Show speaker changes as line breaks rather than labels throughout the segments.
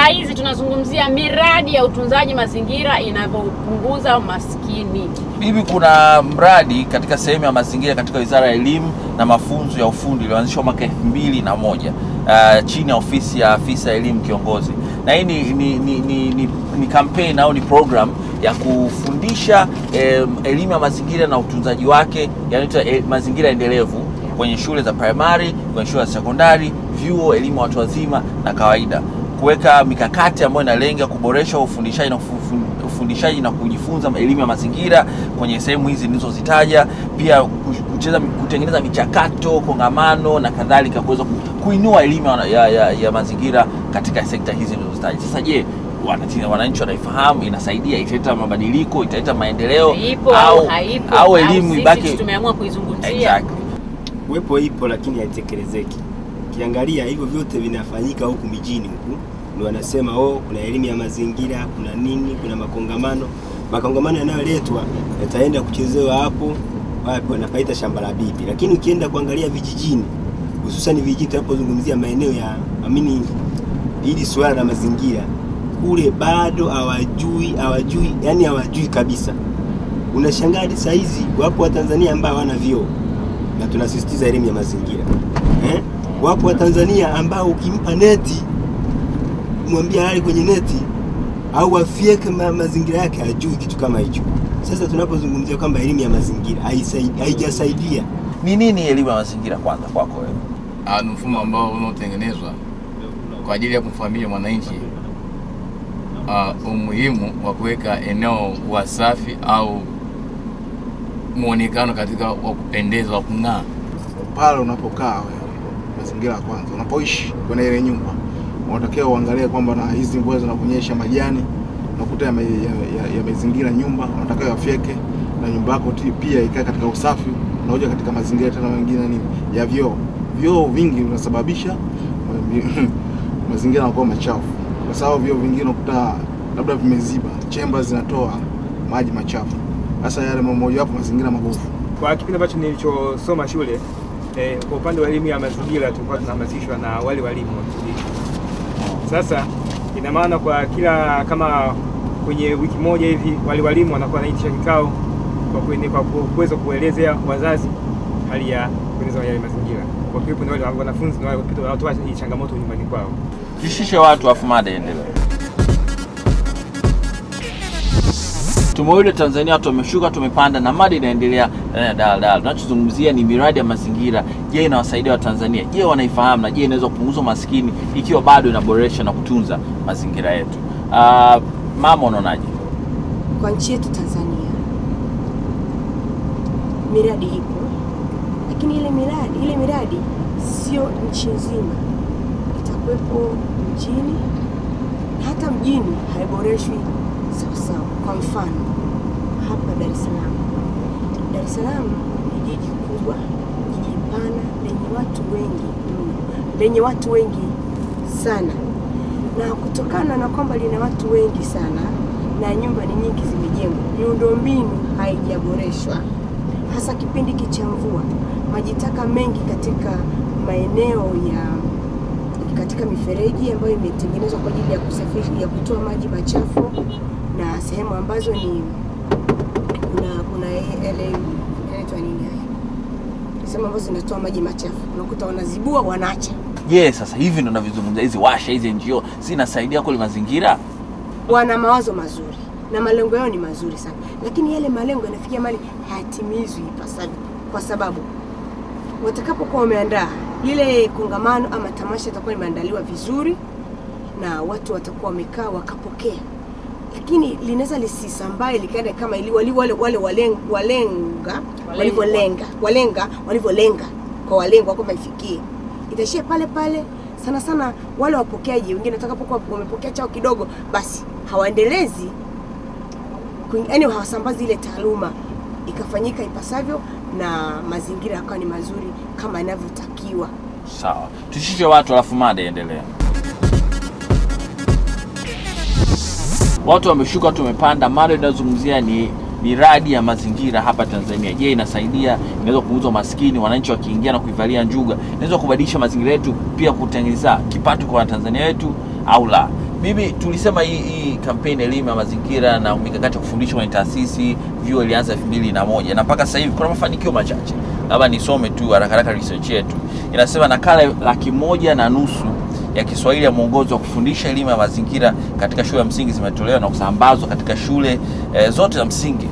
Saa hizi tunazungumzia miradi ya utunzaji mazingira inavyopunguza umaskini.
Hivi kuna mradi katika sehemu ya mazingira katika Wizara ya Elimu na Mafunzo ya Ufundi iliyoanzishwa mwaka 2001 chini ya ofisi ya afisa elimu kiongozi. Na hii ni campaign au ni program ya kufundisha elimu ya mazingira na utunzaji wake, yanaitwa mazingira endelevu, kwenye shule za primary, kwenye shule za sekondari, vyuo, elimu watu wazima na kawaida. Kuweka mikakati ambayo inalenga kuboresha ufundishaji na kujifunza elimu ya mazingira kwenye sehemu hizi nilizozitaja, pia kutengeneza michakato, kongamano na kadhalika kuweza kuinua elimu ya mazingira katika sekta hizi nilizozitaja. Sasa je, wananchi wanaifahamu, inasaidia, italeta mabadiliko, italeta maendeleo, au elimu ibaki
tumeamua kuizungumzia?
Exactly.
Wepo ipo lakini haitekelezeki. Kiangalia hivyo vyote vinafanyika huku mijini huku, ndio wanasema kuna elimu ya mazingira, kuna nini, kuna makongamano yanayoletwa yataenda kuchezewa hapo wapi wanapaita shamba la bibi. Lakini ukienda kuangalia vijijini, hususan vijijini tunapozungumzia maeneo ya hili swala la mazingira, kule bado hawajui kabisa. Unashangaa saa hizi wapo wa Tanzania ambao hawana vyoo, na tunasisitiza elimu ya mazingira. Wapo wa Tanzania ambao ukimpa neti, mwambie hali kwenye neti au afieke mazingira yake, hajui kitu kama hicho. Sasa tunapozungumzia kwamba elimu ya mazingira haijasaidia.
Ni nini elimu ya mazingira kwanza kwako wewe?
Ni mfumo ambao unaotengenezwa kwa ajili ya kumfahamisha mwananchi umuhimu wa kuweka eneo wasafi au muonekano katika wa kupendeza, wa kung'aa.
Pale unapokaa wewe, mazingira kwanza, unapoishi kwenye ile nyumba, unatakiwa uangalie kwamba na hizi mvua zinaponyesha majani unakuta yamezingira nyumba, unatakiwa yafyeke na nyumba yako pia ikae katika usafi. Unaoja katika mazingira tena mengine nini ya vyoo vingi vinasababisha mazingira yanakuwa machafu, kwa sababu vyoo vingine unakuta labda vimeziba, chemba zinatoa maji machafu. Sasa yale mmoja wapo mazingira mabovu.
Kwa kipindi ambacho nilichosoma shule, kwa upande wa elimu ya mazingira tulikuwa tunahamasishwa na wale walimu wa kufundisha. Sasa ina maana kwa kila kama kwenye wiki moja hivi wale walimu wanakuwa wanaitisha kikao kwa kuweza kuelezea wazazi hali ya kueneza yale mazingira. Kwa hiyo ni wale wanafunzi na wale wanatoa hii changamoto nyumbani kwao.
Tushishe watu afu mada endelee. Tumeona Tanzania watu wameshuka, tumepanda na mada inaendelea daladala. Tunachozungumzia ni miradi ya mazingira. Je, inawasaidia wa Tanzania? Je, wanaifahamu? Na je, inaweza kupunguza maskini ikiwa bado inaboresha na kutunza mazingira yetu? Mama, unaonaje?
Kwa nchi yetu Tanzania miradi ipo, lakini ile miradi sio nchi nzima. Itakuwepo mjini, hata mjini haiboreshwi sawa. Kwa mfano hapa Dar es Salaam. Dar es Salaam ni jiji kubwa, jiji pana lenye watu wengi sana. Na kutokana na kwamba lina watu wengi sana na nyumba ni nyingi zimejengwa, miundombinu haijaboreshwa. Hasa kipindi cha mvua, maji taka mengi katika maeneo katika mifereji ambayo imetengenezwa kwa ajili ya kusafisha, ya kutoa maji machafu, na sehemu ambazo ni kuna ile inaitwa nini sehemu ambazo zinatoa maji machafu, unakuta wanazibua wanaacha.
Sasa hivi ndo tunavizungumzia hizi washa, hizi NGO zinasaidia kule mazingira.
Wana mawazo mazuri na malengo yao ni mazuri sana, lakini yale malengo yanafikia mali hayatimizwi ipasavyo, kwa sababu watakapokuwa wameandaa ile kongamano ama tamasha itakuwa imeandaliwa vizuri na watu watakuwa wamekaa wakapokea, lakini linaweza lisisambae likaenda kama ili walivyolenga kwa walengo wako maifikie. Itashia pale sana wale wapokeaji wengine watakapokuwa wamepokea chao kidogo, basi hawaendelezi, yaani hawasambazi ile taaluma ikafanyika ipasavyo na mazingira yakawa ni mazuri kama inavyotakiwa.
Sawa. Tushishe watu alafu mada endelea. Watu wameshuka, watu wamepanda. Mada inazungumzia ni miradi ya mazingira hapa Tanzania. Je, inasaidia? Inaweza kupunguza maskini, wananchi wakiingia na kuivalia njuga? Inaweza kubadilisha mazingira yetu, pia kutengeneza kipato kwa Tanzania wetu au la? Mimi tulisema hii kampeni elimu ya mazingira na mikakati ya kufundisha kwenye taasisi vyuo ilianza 2001 na mpaka sasa hivi kuna mafanikio machache. Labda nisome tu haraka research yetu. Inasema nakala 1.5 ya Kiswahili ya mwongozo wa kufundisha elimu ya mazingira katika shule ya msingi zimetolewa na kusambazwa katika shule zote za msingi.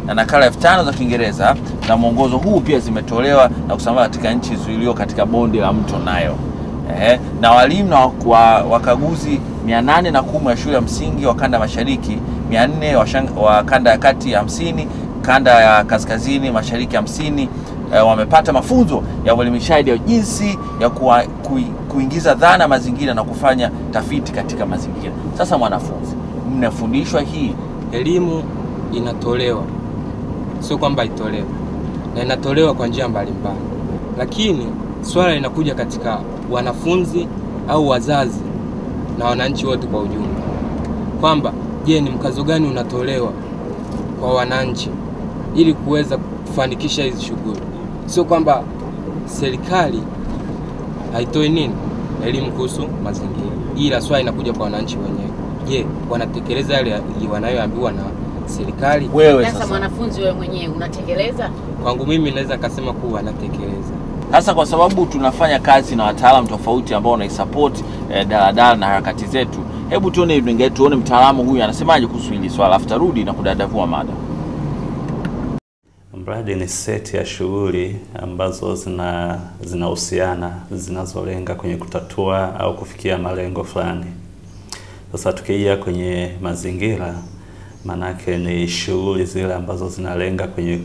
Na nakala 5,000 za Kiingereza na mwongozo huu pia zimetolewa na kusambazwa katika nchi zilizo katika bonde la mto Nile. Na walimu na wakaguzi 810 ya shule ya msingi wa kanda mashariki, 400 wa kanda ya kati ya 50, kanda ya kaskazini mashariki 50 wamepata mafunzo ya uelimishaji ya jinsi ya kuingiza dhana mazingira na kufanya tafiti katika mazingira. Sasa mwanafunzi, mnafundishwa hii
elimu inatolewa, sio kwamba itolewe, na inatolewa kwa njia mbalimbali, lakini swala linakuja katika wanafunzi au wazazi na wananchi wote kwa ujumla, kwamba je, ni mkazo gani unatolewa kwa wananchi ili kuweza kufanikisha hizi shughuli. Sio kwamba serikali haitoi nini elimu kuhusu mazingira, ila swala inakuja kwa wananchi wenyewe. Je, wanatekeleza yale wanayoambiwa na serikali?
Wewe sasa mwanafunzi wewe mwenyewe unatekeleza?
Kwangu mimi naweza kusema kuwa natekeleza.
Hasa kwa sababu tunafanya kazi na wataalamu tofauti ambao wanaisupport daladala na harakati zetu. Hebu tuone mtaalamu huyu anasemaje kuhusu hili swala, afu tarudi na kudadavua mada.
Mradi ni seti ya shughuli ambazo zinahusiana, zinazolenga kwenye kutatua au kufikia malengo fulani. Sasa tukija kwenye mazingira, manake ni shughuli zile ambazo zinalenga kwenye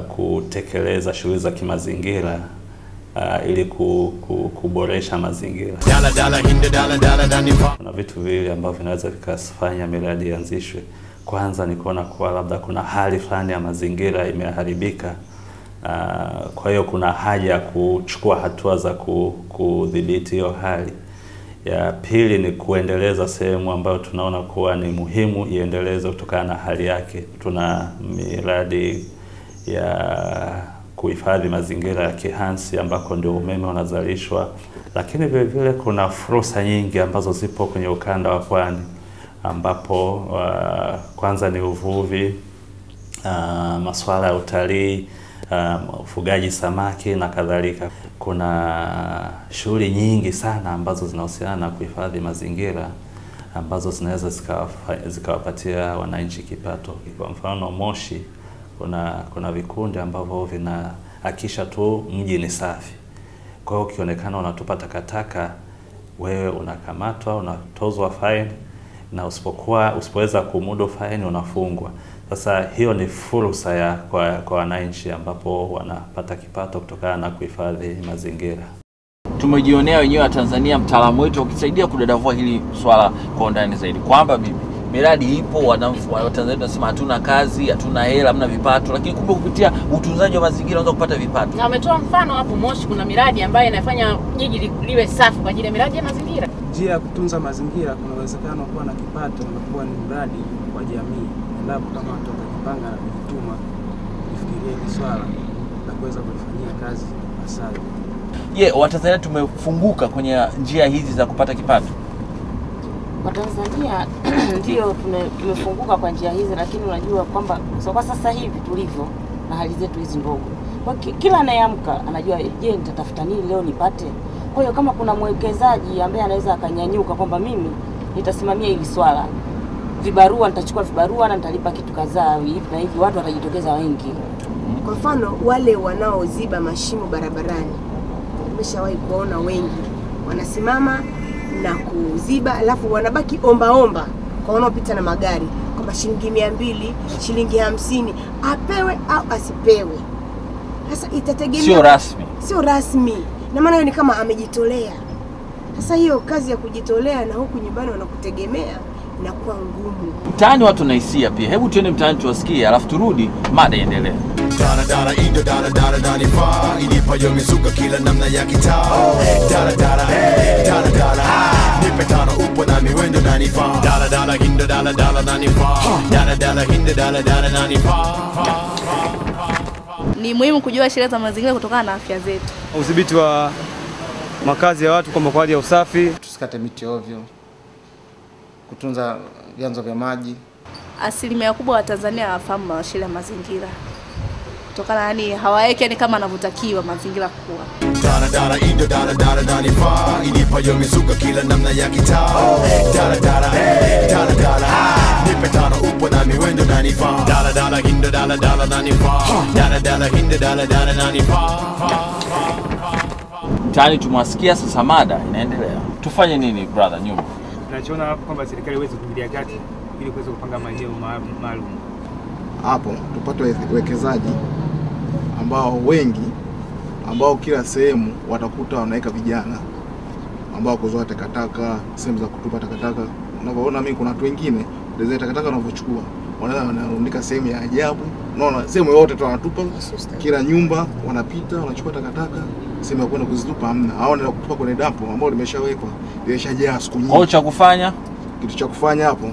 kutekeleza shughuli za kimazingira ili kuboresha mazingira. Kuna vitu viwili ambavyo vinaweza vikafanya miradi ianzishwe. Kwanza ni kuona kuwa labda kuna hali fulani ya mazingira imeharibika, kwa hiyo kuna haja ya kuchukua hatua za kudhibiti hiyo hali. Ya pili ni kuendeleza sehemu ambayo tunaona kuwa ni muhimu iendeleze kutokana na hali yake. Tuna miradi ya kuhifadhi mazingira ya Kihansi ambako ndio umeme unazalishwa, lakini vile vile kuna fursa nyingi ambazo zipo kwenye ukanda wa pwani ambapo kwanza ni uvuvi, masuala ya utalii, ufugaji samaki na kadhalika. Kuna shughuli nyingi sana ambazo zinahusiana na kuhifadhi mazingira ambazo zinaweza zikawapatia wananchi kipato. Kwa mfano Moshi kuna vikundi ambavyo vinahakikisha tu mji ni safi. Kwa hiyo ukionekana unatupa takataka, wewe unakamatwa, unatozwa fine, na usipoweza kumudu fine unafungwa. Sasa hiyo ni fursa kwa wananchi ambapo wanapata kipato kutokana na kuhifadhi mazingira.
Tumejionea wenyewe wa Tanzania mtaalamu wetu ukisaidia kudadavua hili swala kwa undani zaidi, kwamba miradi ipo, wa Tanzania tunasema hatuna kazi, hatuna hela, hamna vipato, lakini kumbe kupitia utunzaji wa mazingira unaweza kupata vipato.
Na umetoa mfano hapo Moshi, kuna miradi ambayo inafanya jiji liwe safi kwa ajili ya miradi ya mazingira.
Njia ya kutunza mazingira kuna uwezekano kuwa na kipato na kuwa ni mradi kwa jamii, endapo kama watu watajipanga na kujituma kufikiria hili swala na kuweza kulifanyia kazi ipasavyo.
Watanzania tumefunguka kwenye njia hizi za kupata kipato?
Watanzania ndio tumefunguka kwa njia hizi, lakini unajua kwamba kwa sasa hivi tulivyo na hali zetu hizi ndogo, kwa kila anayeamka anajua je, nitatafuta nini leo nipate. Kwa hiyo kama kuna mwekezaji ambaye anaweza akanyanyuka kwamba mimi nitasimamia hili swala, vibarua nitachukua vibarua na nitalipa kitu kadhaa hivi na hivi, watu watajitokeza wengi.
Kwa mfano wale wanaoziba mashimo barabarani, nimeshawahi kuona wengi wanasimama na kuziba, alafu wanabaki omba kwa wanaopita na magari kwamba shilingi 200, shilingi 50 apewe au asipewe. Sasa itategemea, sio rasmi, na maana hiyo ni kama amejitolea. Sasa hiyo kazi ya kujitolea na huku nyumbani wanakutegemea inakuwa ngumu.
Mtaani watu naisia pia. Hebu tuende mtaani tuwasikie, alafu turudi mada iendelee.
Dara indo dara nifa inipa yo mizuka kila namna ya kitaa. Dara nipe tano upo na miwendo na nifa. Dara indo dara nifa. Dara indo dara nifa.
Ni muhimu kujua sheria za mazingira kutokana na afya zetu.
Udhibiti wa makazi ya watu kwa hali ya usafi,
tusikate miti ovyo, kutunza vyanzo vya maji.
Asilimia kubwa wa Tanzania hawafahamu masuala ya mazingira. Kutokana yani hawaweki yani kama anavyotakiwa mazingira kuwa.
Dala dala indo dala dala dani fa inipa yo mizuka kila namna ya kitaa. Dala dala dala dala nipe tano upo na miwendo nani fa. Dala dala indo dala dala nani fa. Dala dala indo dala dala nani fa.
Tani tumwasikia, sasa mada inaendelea. Tufanye nini brother Nyuma?
Tunachoona kwamba serikali iweze kuingilia kati ili kuweza kupanga maeneo maalum.
Hapo tupate wekezaji ambao wengi, ambao kila sehemu watakuta wanaweka vijana ambao kuzoa takataka, sehemu za kutupa takataka. Unapoona mimi kuna watu wengine ndio takataka wanavyochukua wanarundika sehemu ya ajabu. Unaona sehemu yote tu wanatupa, kila nyumba wanapita wanachukua takataka, sehemu ya kwenda kuzitupa hamna. Hao ndio kutupa kwenye dampo ambao limeshawekwa, limeshajaa siku nyingi.
Kwa cha kufanya,
kitu cha kufanya hapo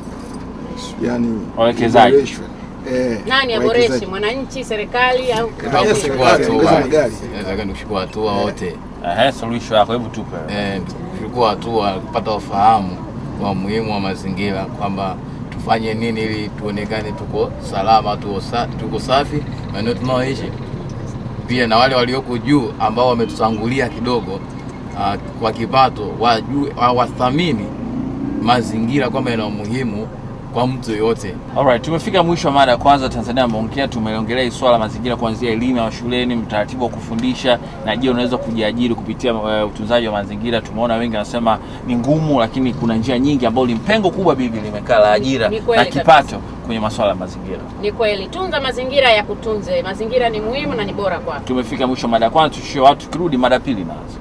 yani
wawekezaji.
Nani aboreshe, mwananchi, serikali au
nataka nikuchukua hatua wote.
Solution yako hebu tupe.
Kuchukua hatua kupata ufahamu wa muhimu wa mazingira, kwamba tufanye nini ili tuonekane tuko salama, tuko safi maeneo tunaoishi. Pia na wale walioko juu ambao wametutangulia kidogo kwa kipato, wajue wathamini mazingira kwamba yana umuhimu kwa mtu yote.
Alright, tumefika mwisho wa mada ya kwanza. Tanzania ameongea, tumeongelea swala mazingira kuanzia elimu ya shuleni, mtaratibu wa kufundisha, na je unaweza kujiajiri kupitia utunzaji wa mazingira. Tumeona wengi wanasema ni ngumu, lakini kuna njia nyingi ambazo limpengo kubwa bibi limekaa la ajira na kipato kwenye masuala ya mazingira.
Ni kweli, tunza mazingira ya kutunze. Mazingira ni muhimu na ni bora kwako.
Tumefika mwisho wa mada ya kwanza, tushie watu, kirudi mada pili nazo.